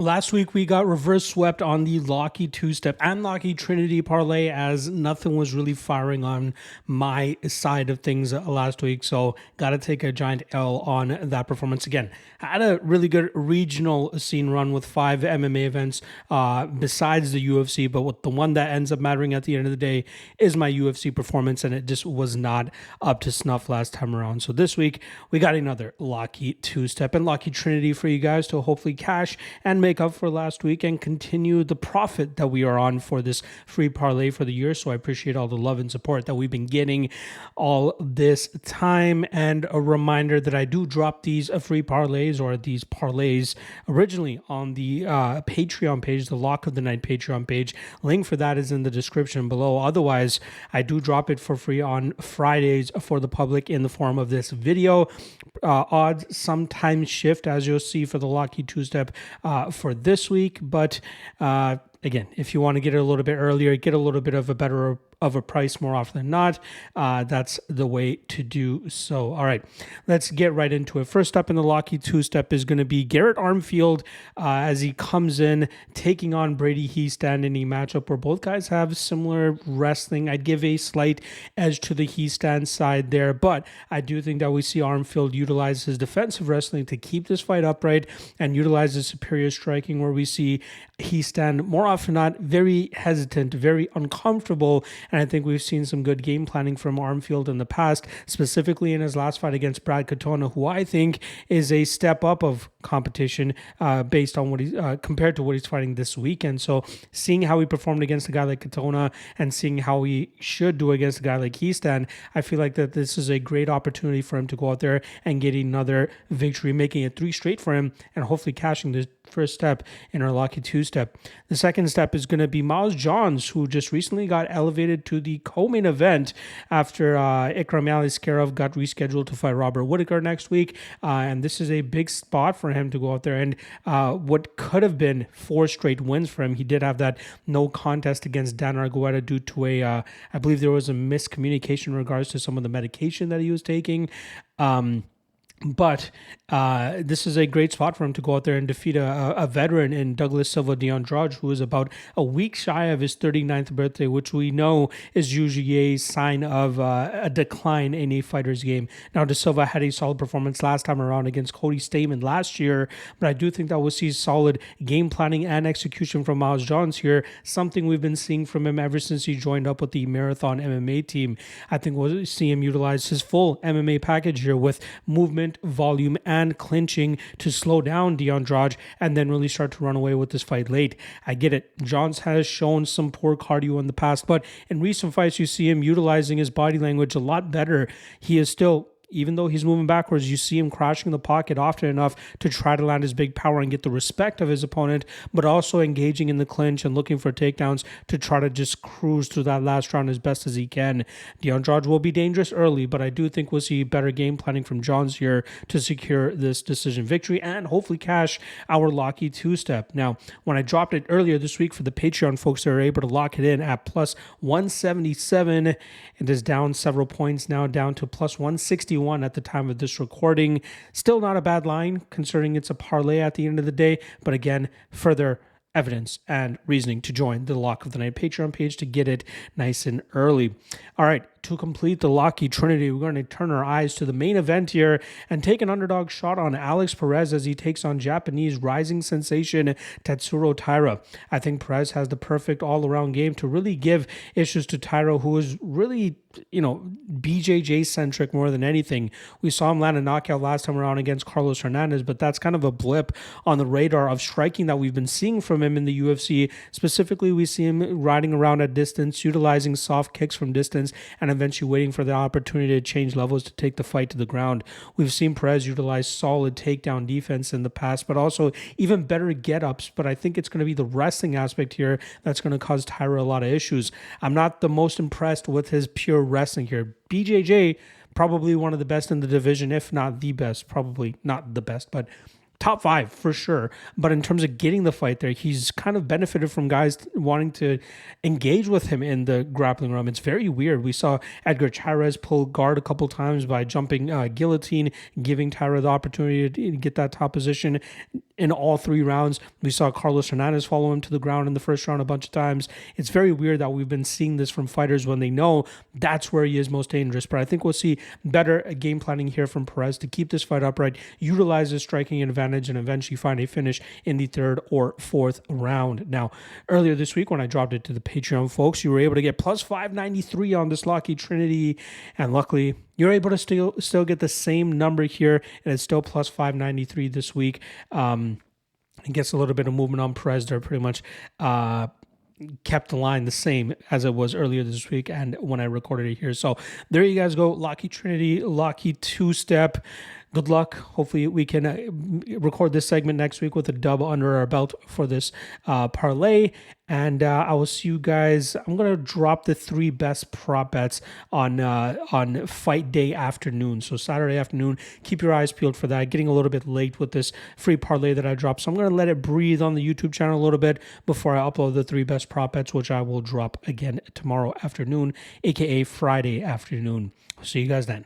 Last week, we got reverse swept on the Locky two-step and Locky Trinity parlay as nothing was really firing on my side of things last week. So, got to take a giant L on that performance again. I had a really good regional scene run with 5 MMA events besides the UFC, but what the one that ends up mattering at the end of the day is my UFC performance, and it just was not up to snuff last time around. So, this week, we got another Locky two-step and Locky Trinity for you guys to hopefully cash and make up for last week and continue the profit that we are on for this free parlay for the year. So I appreciate all the love and support that we've been getting all this time. And a reminder that I do drop these free parlays or these parlays originally on the Patreon page, the Lock of the Night Patreon page. Link for that is in the description below. Otherwise, I do drop it for free on Fridays for the public in the form of this video. Odds sometimes shift, as you'll see for the Locky two-step for this week, but again, if you want to get it a little bit earlier, get a little bit of a better of a price more often than not, that's the way to do so. All right, let's get right into it. First up in the Locky two-step is going to be Garrett Armfield as he comes in taking on Brady Heastand in a matchup where both guys have similar wrestling. I'd give a slight edge to the Heastand side there, but I do think that we see Armfield utilize his defensive wrestling to keep this fight upright and utilize his superior striking, where we see Heastand more often than not very hesitant, very uncomfortable. And I think we've seen some good game planning from Armfield in the past, specifically in his last fight against Brad Katona, who I think is a step up of competition based on what he's compared to what he's fighting this weekend. So seeing how he performed against a guy like Katona and seeing how he should do against a guy like Heastand, I feel like that this is a great opportunity for him to go out there and get another victory, making it 3 straight for him and hopefully cashing the first step in our Locky two-step. The second step is going to be Miles Johns, who just recently got elevated to the co-main event after Ikram Aliskerov got rescheduled to fight Robert Whittaker next week. And this is a big spot for him to go out there and what could have been 4 straight wins for him. He did have that no contest against Dan Argueta due to I believe there was a miscommunication in regards to some of the medication that he was taking. But this is a great spot for him to go out there and defeat a veteran in Douglas Silva de Andrade, who is about a week shy of his 39th birthday, which we know is usually a sign of a decline in a fighter's game. Now, De Silva had a solid performance last time around against Cody Stamen last year, but I do think that we'll see solid game planning and execution from Miles Johns here, something we've been seeing from him ever since he joined up with the Marathon MMA team. I think we'll see him utilize his full MMA package here with movement, volume, and clinching to slow down de Andrade and then really start to run away with this fight late. I get it. Johns has shown some poor cardio in the past, but in recent fights, you see him utilizing his body language a lot better. He is still, even though he's moving backwards, you see him crashing the pocket often enough to try to land his big power and get the respect of his opponent, but also engaging in the clinch and looking for takedowns to try to just cruise through that last round as best as he can. De Andrade will be dangerous early, but I do think we'll see better game planning from Johns here to secure this decision victory and hopefully cash our Locky two-step. Now, when I dropped it earlier this week for the Patreon folks that are able to lock it in at plus 177, it is down several points now, down to plus 161 at the time of this recording. Still not a bad line considering it's a parlay at the end of the day, but again, further evidence and reasoning to join the Lock of the Night Patreon page to get it nice and early. All right, to complete the Locky Trinity, we're going to turn our eyes to the main event here and take an underdog shot on Alex Perez as he takes on Japanese rising sensation Tatsuro Taira. I think Perez has the perfect all-around game to really give issues to Taira, who is really, BJJ-centric more than anything. We saw him land a knockout last time around against Carlos Hernandez, but that's kind of a blip on the radar of striking that we've been seeing from him in the UFC. Specifically, we see him riding around at distance, utilizing soft kicks from distance, and eventually waiting for the opportunity to change levels to take the fight to the ground. We've seen Perez utilize solid takedown defense in the past, but also even better get-ups, but I think it's going to be the wrestling aspect here that's going to cause Taira a lot of issues. I'm not the most impressed with his pure wrestling here. BJJ, probably one of the best in the division, if not the best, probably not the best, but top 5 for sure. But in terms of getting the fight there, he's kind of benefited from guys wanting to engage with him in the grappling room. It's very weird. We saw Edgar Chairez pull guard a couple times by jumping guillotine, giving Taira the opportunity to get that top position. in all 3 rounds. We saw Carlos Hernandez follow him to the ground in the first round a bunch of times. It's very weird that we've been seeing this from fighters when they know that's where he is most dangerous. But I think we'll see better game planning here from Perez to keep this fight upright, utilize his striking advantage, and eventually find a finish in the 3rd or 4th round. Now, earlier this week when I dropped it to the Patreon folks, you were able to get plus 593 on this Locky Trinity, and luckily you're able to still get the same number here, and it's still plus 593 this week. It gets a little bit of movement on Perez. They're pretty much kept the line the same as it was earlier this week and when I recorded it here. So there you guys go. Locky Trinity, Locky two-step. Good luck. Hopefully we can record this segment next week with a dub under our belt for this parlay. And I will see you guys. I'm going to drop the 3 best prop bets on fight day afternoon. So Saturday afternoon, keep your eyes peeled for that. Getting a little bit late with this free parlay that I dropped. So I'm going to let it breathe on the YouTube channel a little bit before I upload the 3 best prop bets, which I will drop again tomorrow afternoon, aka Friday afternoon. See you guys then.